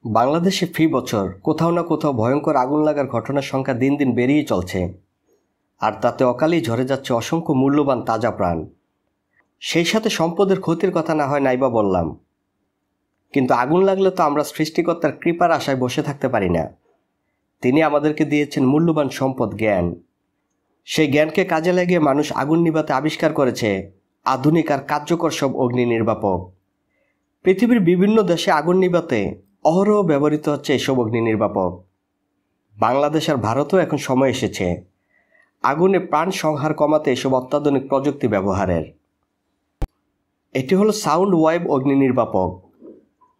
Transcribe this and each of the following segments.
বাংলাদেশে ফি বছর কোথাও না কোথাও ভয়ঙ্কর আগুন লাগার ঘটনার সংখ্যা দিন দিন বেড়েই চলছে, আর তাতে অকালেই ঝরে যাচ্ছে অসংখ্য মূল্যবান তাজা প্রাণ। সেই সাথে সম্পদের ক্ষতির কথা না হয় নাইবা বললাম, কিন্তু আগুন লাগলে তো আমরা সৃষ্টিকর্তার কৃপার আশায় বসে থাকতে পারি না। তিনি আমাদেরকে দিয়েছেন মূল্যবান সম্পদ জ্ঞান। সেই জ্ঞানকে কাজে লাগিয়ে মানুষ আগুন নিভাতে আবিষ্কার করেছে আধুনিক আর কার্যকর সব অগ্নি নির্বাপক। পৃথিবীর বিভিন্ন দেশে আগুন নিভাতে অহরহ ব্যবহৃত হচ্ছে এসব অগ্নি নির্বাপক। বাংলাদেশ আর ভারতেও এখন সময় এসেছে আগুনে প্রাণ সংহার কমাতে এসব অত্যাধুনিক প্রযুক্তি ব্যবহারের। এটি হলো সাউন্ড ওয়েভ অগ্নি নির্বাপক।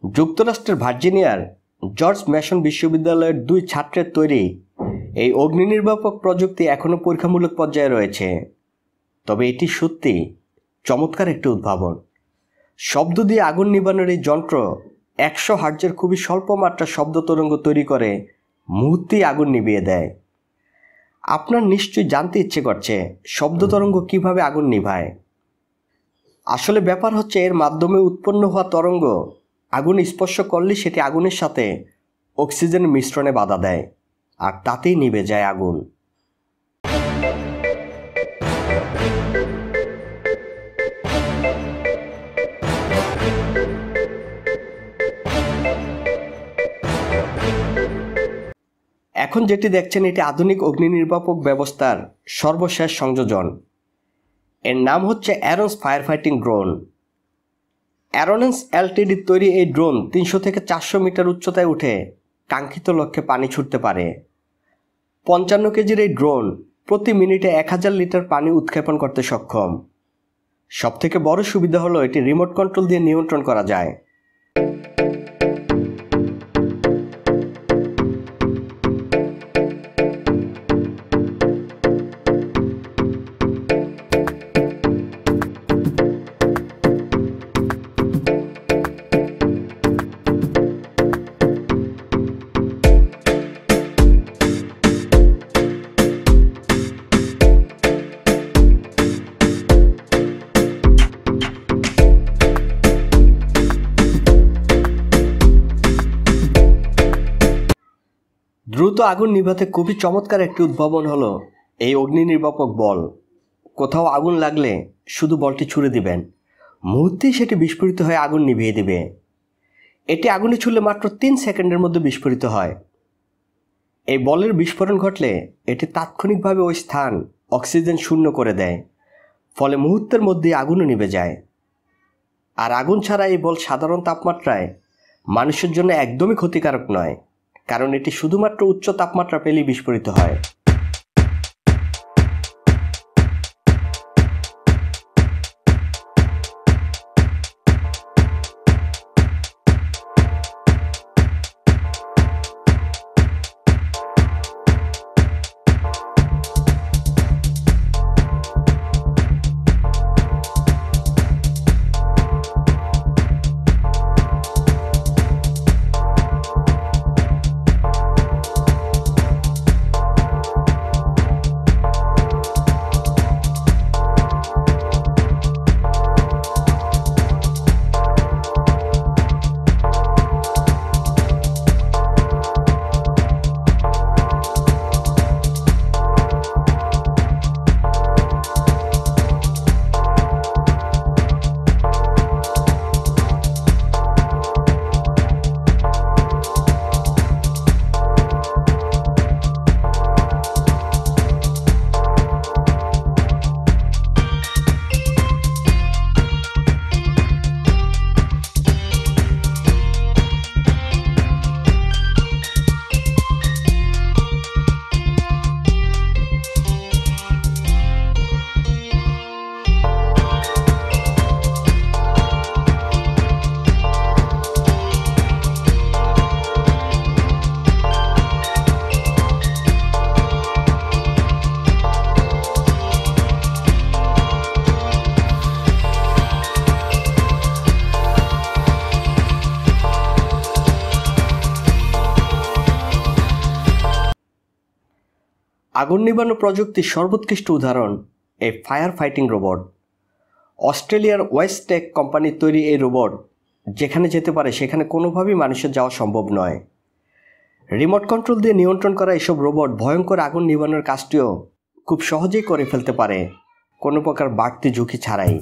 যুক্তরাষ্ট্রের ভার্জিনিয়ার জর্জ ম্যাসন বিশ্ববিদ্যালয়ের 2 ছাত্রের তৈরি এই অগ্নি নির্বাপক প্রযুক্তি এখনও পরীক্ষামূলক পর্যায়ে রয়েছে। তবে এটি সত্যি চমৎকার একটি উদ্ভাবন। শব্দ দিয়ে আগুন নিবানোর এই যন্ত্র 100 হার্টজের খুবই স্বল্প মাত্রার শব্দ তরঙ্গ তৈরি করে মুহূর্তেই আগুন নিভিয়ে দেয়। আপনার নিশ্চয়ই জানতে ইচ্ছে করছে শব্দ তরঙ্গ কিভাবে আগুন নিভায়। আসলে ব্যাপার হচ্ছে এর মাধ্যমে উৎপন্ন হওয়া তরঙ্গ আগুন স্পর্শ করলে সেটি আগুনের সাথে অক্সিজেনের মিশ্রণে বাধা দেয়, আর তাতেই নিভে যায় আগুন। এখন যেটি দেখছেন এটি আধুনিক অগ্নি নির্বাপক ব্যবস্থার সর্বশেষ সংযোজন। এর নাম হচ্ছে অ্যারন্স ফায়ার ফাইটিং ড্রোন। অ্যারোনেন্স এলটিডির তৈরি এই ড্রোন 300 থেকে 400 মিটার উচ্চতায় উঠে কাঙ্ক্ষিত লক্ষ্যে পানি ছুটতে পারে। 55 কেজির এই ড্রোন প্রতি মিনিটে 1000 লিটার পানি উৎক্ষেপণ করতে সক্ষম। সবথেকে বড় সুবিধা হলো এটি রিমোট কন্ট্রোল দিয়ে নিয়ন্ত্রণ করা যায়। দ্রুত আগুন নিভাতে খুবই চমৎকার একটি উদ্ভাবন হলো এই অগ্নি নির্বাপক বল। কোথাও আগুন লাগলে শুধু বলটি ছুঁড়ে দিবেন, মুহূর্তেই সেটি বিস্ফোরিত হয়ে আগুন নিভিয়ে দিবে। এটি আগুনে ছুঁড়লে মাত্র 3 সেকেন্ডের মধ্যে বিস্ফোরিত হয়। এই বলের বিস্ফোরণ ঘটলে এটি তাৎক্ষণিকভাবে ওই স্থান অক্সিজেন শূন্য করে দেয়, ফলে মুহূর্তের মধ্যেই আগুনও নিভে যায়। আর আগুন ছাড়া এই বল সাধারণ তাপমাত্রায় মানুষের জন্য একদমই ক্ষতিকারক নয়, কারণ এটি শুধুমাত্র উচ্চ তাপমাত্রা পেলেই বিস্ফোরিত হয়। আগুন নিবানো প্রযুক্তির সর্বোৎকৃষ্ট উদাহরণ এই ফায়ার ফাইটিং রোবট। অস্ট্রেলিয়ার ওয়েস্টেক কোম্পানির তৈরি এই রোবট যেখানে যেতে পারে সেখানে কোনোভাবেই মানুষের যাওয়া সম্ভব নয়। রিমোট কন্ট্রোল দিয়ে নিয়ন্ত্রণ করা এসব রোবট ভয়ঙ্কর আগুন নিভানোর কাজটিও খুব সহজেই করে ফেলতে পারে, কোনো প্রকার বাড়তি ঝুঁকি ছাড়াই।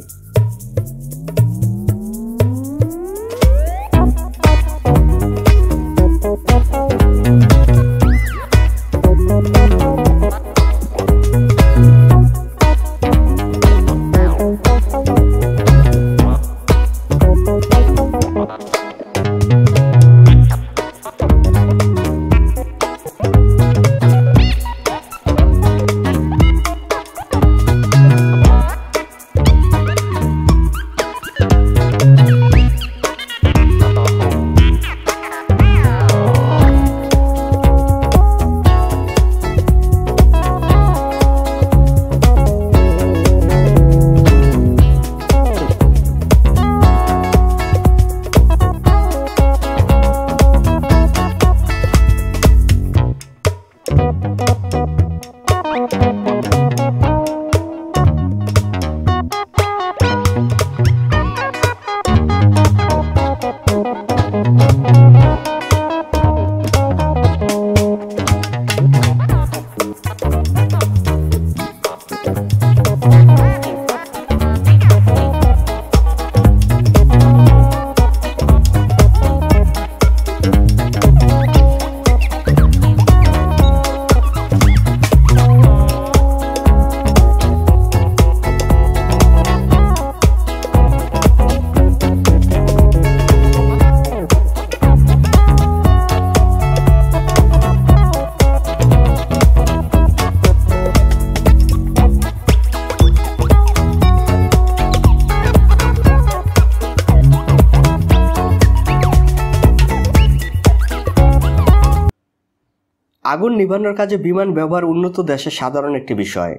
আগুন নিভানোর কাজে বিমান ব্যবহার উন্নত দেশে সাধারণ একটি বিষয়,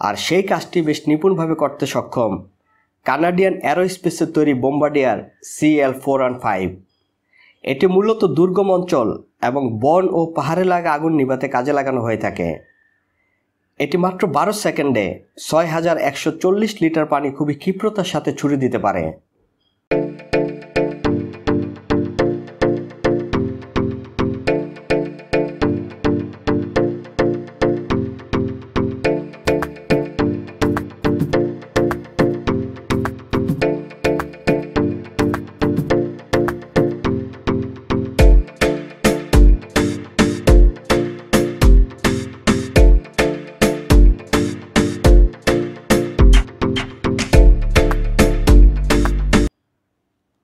আর সেই কাজটি বেশ নিপুণভাবে করতে সক্ষম কানাডিয়ান অ্যারোস্পেসের তৈরি বোম্বার্ডিয়ার CL-415। এটি মূলত দুর্গম অঞ্চল এবং বন ও পাহাড়ে লাগা আগুন নিভাতে কাজে লাগানো হয়ে থাকে। এটি মাত্র 12 সেকেন্ডে 6140 লিটার পানি খুবই ক্ষিপ্রতার সাথে ছুড়ে দিতে পারে।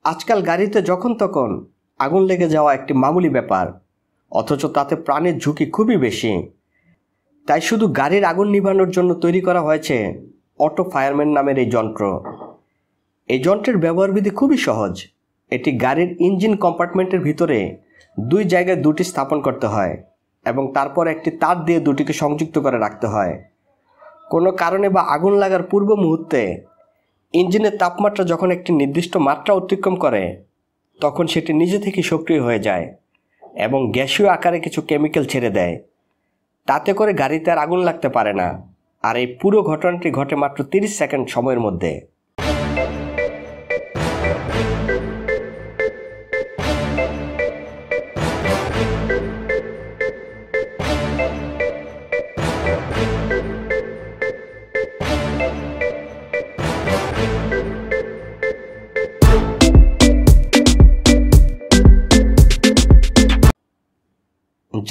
আজকাল গাড়িতে যখন তখন আগুন লেগে যাওয়া একটি মামুলি ব্যাপার, অথচ তাতে প্রাণের ঝুঁকি খুবই বেশি। তাই শুধু গাড়ির আগুন নিভানোর জন্য তৈরি করা হয়েছে অটো ফায়ারম্যান নামের এই যন্ত্র। এই যন্ত্রের ব্যবহারবিধি খুবই সহজ। এটি গাড়ির ইঞ্জিন কম্পার্টমেন্টের ভিতরে 2 জায়গায় 2টি স্থাপন করতে হয় এবং তারপর একটি তার দিয়ে দুটিকে সংযুক্ত করে রাখতে হয়। কোনো কারণে বা আগুন লাগার পূর্ব মুহূর্তে ইঞ্জিনের তাপমাত্রা যখন একটি নির্দিষ্ট মাত্রা অতিক্রম করে তখন সেটি নিজে থেকে সক্রিয় হয়ে যায় এবং গ্যাসীয় আকারে কিছু কেমিক্যাল ছেড়ে দেয়। তাতে করে গাড়িতে আর আগুন লাগতে পারে না। আর এই পুরো ঘটনাটি ঘটে মাত্র 30 সেকেন্ড সময়ের মধ্যে।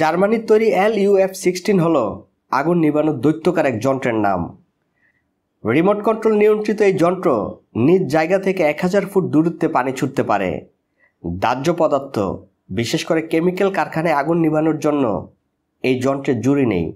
জার্মানির তৈরি LUF-16 হল আগুন নিভানোর দৈত্যকার এক যন্ত্রের নাম। রিমোট কন্ট্রোল নিয়ন্ত্রিত এই যন্ত্র নিজ জায়গা থেকে 1000 ফুট দূরত্বে পানি ছুটতে পারে। দাহ্য পদার্থ, বিশেষ করে কেমিক্যাল কারখানায় আগুন নিভানোর জন্য এই যন্ত্রের জুড়ি নেই।